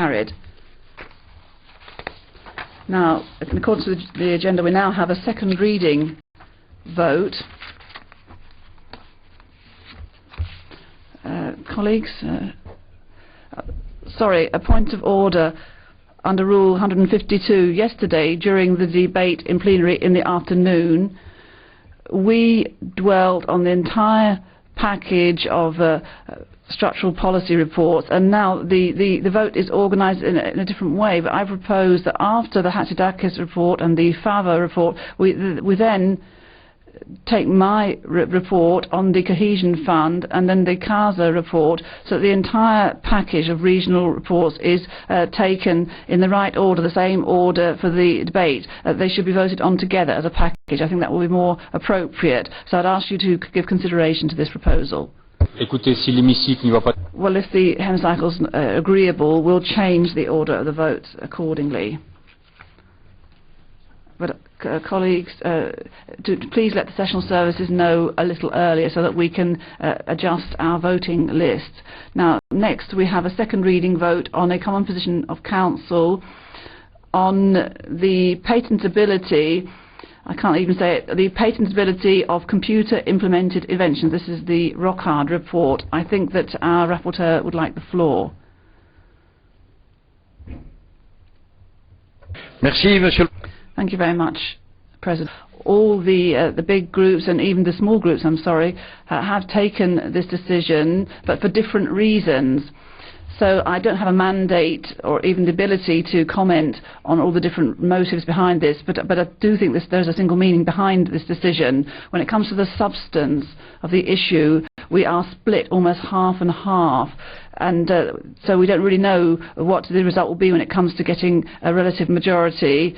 Carried. Now, in accordance with the agenda, we now have a second reading vote. Colleagues, sorry, a point of order under Rule 152. Yesterday, during the debate in plenary in the afternoon, we dwelled on the entire package of structural policy reports, and now the vote is organised in a different way. But I propose that after the Hatzidakis report and the Fava report, we then take my report on the Cohesion Fund and then the CASA report, so that the entire package of regional reports is taken in the right order, the same order for the debate. They should be voted on together as a package. I think that will be more appropriate. So I'd ask you to give consideration to this proposal. Écoutez, si l'hémicycle n'y va pas... Well, if the hemicycle's agreeable, we'll change the order of the votes accordingly. But colleagues, please let the sessional services know a little earlier so that we can adjust our voting list. Now, next we have a second reading vote on a common position of Council on the patentability, I can't even say it, the patentability of computer-implemented inventions. This is the Rocard report. I think that our rapporteur would like the floor. Merci, Monsieur. Thank you very much, President. All the big groups and even the small groups, I'm sorry, have taken this decision, but for different reasons. So I don't have a mandate or even the ability to comment on all the different motives behind this, but I do think there's a single meaning behind this decision. When it comes to the substance of the issue, we are split almost half and half, and so we don't really know what the result will be when it comes to getting a relative majority.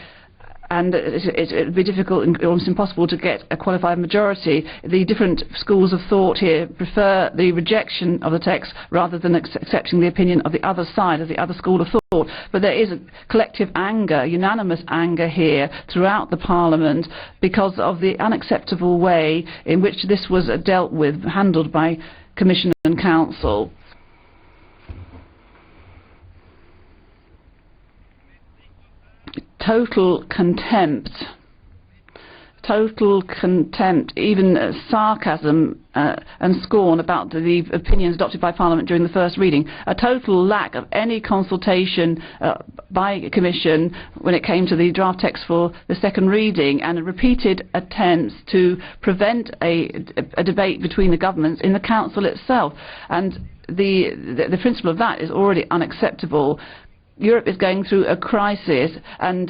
And it would be difficult and almost impossible to get a qualified majority. The different schools of thought here prefer the rejection of the text rather than accepting the opinion of the other side, of the other school of thought. But there is a collective anger, unanimous anger here throughout the Parliament because of the unacceptable way in which this was dealt with, handled by Commission and Council. Total contempt, even sarcasm and scorn about the opinions adopted by Parliament during the first reading. A total lack of any consultation by Commission when it came to the draft text for the second reading, and repeated attempts to prevent a debate between the governments in the Council itself. And the principle of that is already unacceptable. Europe is going through a crisis, and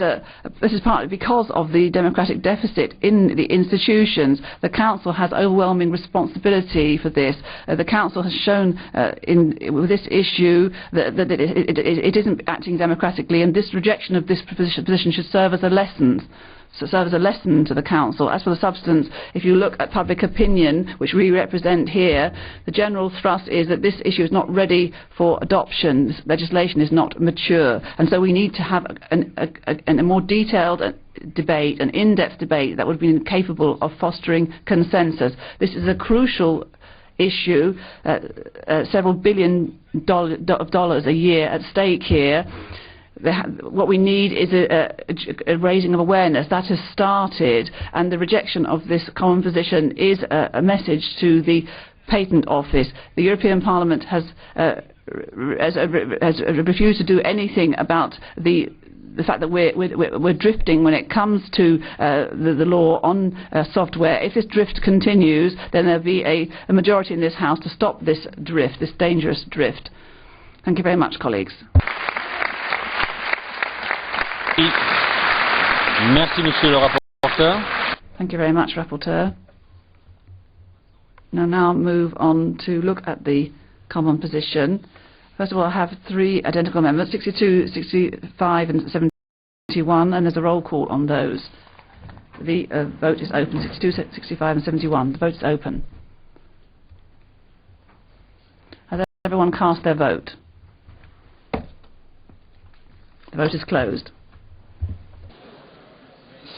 this is partly because of the democratic deficit in the institutions. The Council has overwhelming responsibility for this. The Council has shown with this issue that it isn't acting democratically, and this rejection of this position should serve as a lesson. To the Council. As for the substance, if you look at public opinion, which we represent here, the general thrust is that this issue is not ready for adoption. This legislation is not mature, and so we need to have a more detailed debate, an in-depth debate that would be capable of fostering consensus. This is a crucial issue, several billion dollars a year at stake here. What we need is a raising of awareness. That has started, and the rejection of this common position is a message to the Patent Office. The European Parliament has refused to do anything about the fact that we're drifting when it comes to the law on software. If this drift continues, then there'll be a majority in this House to stop this drift, this dangerous drift. Thank you very much, colleagues. Merci, Monsieur le rapporteur. Thank you very much, Rapporteur. Now move on to look at the common position. First of all, I have three identical amendments, 62, 65 and 71, and there's a roll call on those. The vote is open, 62, 65 and 71. The vote is open. Has everyone cast their vote? The vote is closed.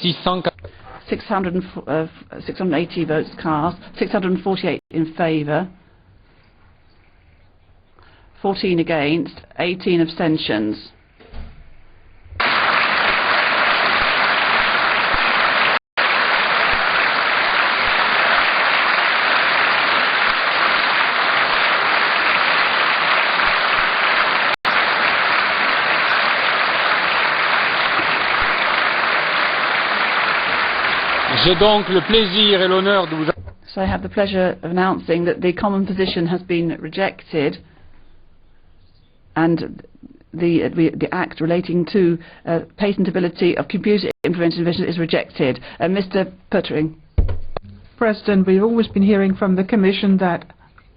680 votes cast, 648 in favour, 14 against, 18 abstentions. J'ai donc le plaisir et l'honneur de vous... So I have the pleasure of announcing that the common position has been rejected and the act relating to patentability of computer implemented inventions is rejected. Mr. Puttering. President, we've always been hearing from the Commission that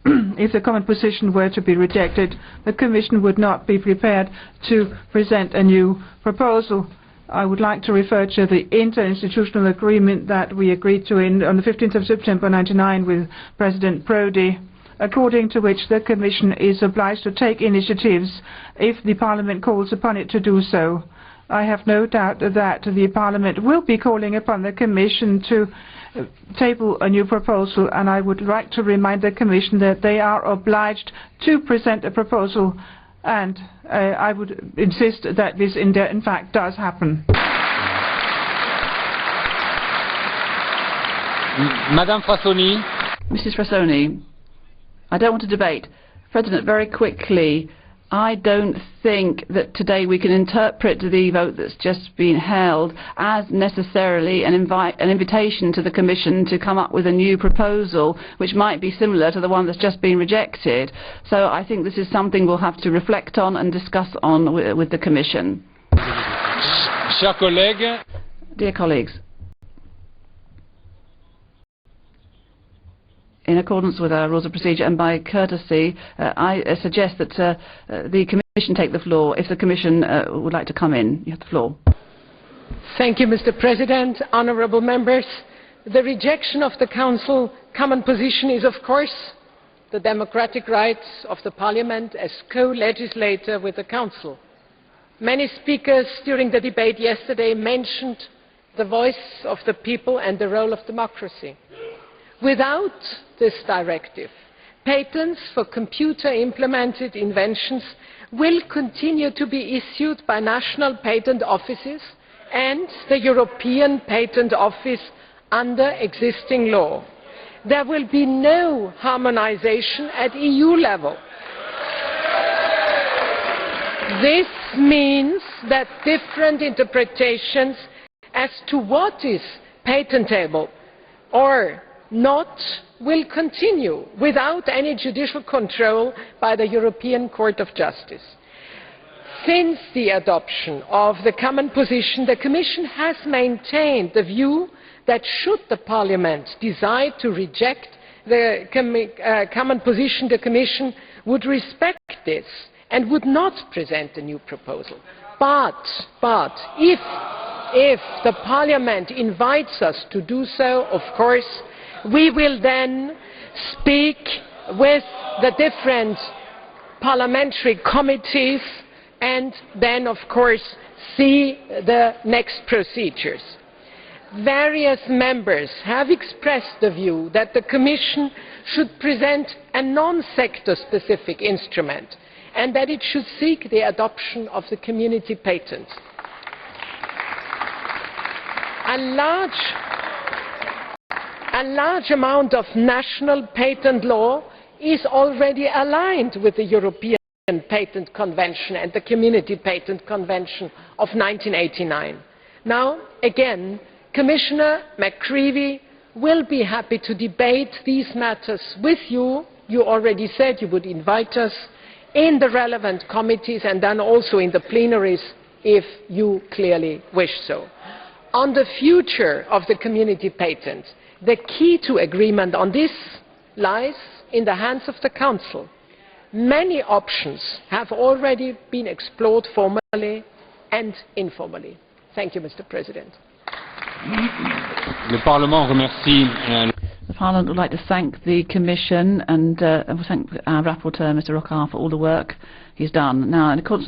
if the common position were to be rejected, the Commission would not be prepared to present a new proposal. I would like to refer to the interinstitutional agreement that we agreed to on the 15th of September 1999 with President Prodi, according to which the Commission is obliged to take initiatives if the Parliament calls upon it to do so. I have no doubt that the Parliament will be calling upon the Commission to table a new proposal, and I would like to remind the Commission that they are obliged to present a proposal, and I would insist that this in fact does happen. Madame Frassoni. Mrs. Frassoni, I don't want to debate. President, very quickly, I don't think that today we can interpret the vote that's just been held as necessarily an invitation to the Commission to come up with a new proposal which might be similar to the one that's just been rejected. So I think this is something we'll have to reflect on and discuss on with the Commission. Chers collègues. Dear colleagues, in accordance with our rules of procedure and by courtesy, I suggest that the Commission take the floor. If the Commission would like to come in, you have the floor. Thank you, Mr. President. Honourable members, the rejection of the Council common position is, of course, the democratic rights of the Parliament as co-legislator with the Council. Many speakers during the debate yesterday mentioned the voice of the people and the role of democracy. Without this directive, patents for computer-implemented inventions will continue to be issued by national patent offices and the European Patent Office under existing law. There will be no harmonization at EU level. This means that different interpretations as to what is patentable or not will continue without any judicial control by the European Court of Justice. Since the adoption of the common position, the Commission has maintained the view that should the Parliament decide to reject the common position, the Commission would respect this and would not present a new proposal. But if the Parliament invites us to do so, of course, we will then speak with the different parliamentary committees and then, of course, see the next procedures. Various members have expressed the view that the Commission should present a non-sector specific instrument and that it should seek the adoption of the community patent. A large amount of national patent law is already aligned with the European Patent Convention and the Community Patent Convention of 1989. Now, again, Commissioner McCreevy will be happy to debate these matters with you. You already said you would invite us in the relevant committees and then also in the plenaries if you clearly wish so. On the future of the community patent, the key to agreement on this lies in the hands of the Council. Many options have already been explored formally and informally. Thank you, Mr. President. Le Parlement remercie. The Parliament would like to thank the Commission and thank our rapporteur, Mr. Rocard, for all the work he's done. Now, in accordance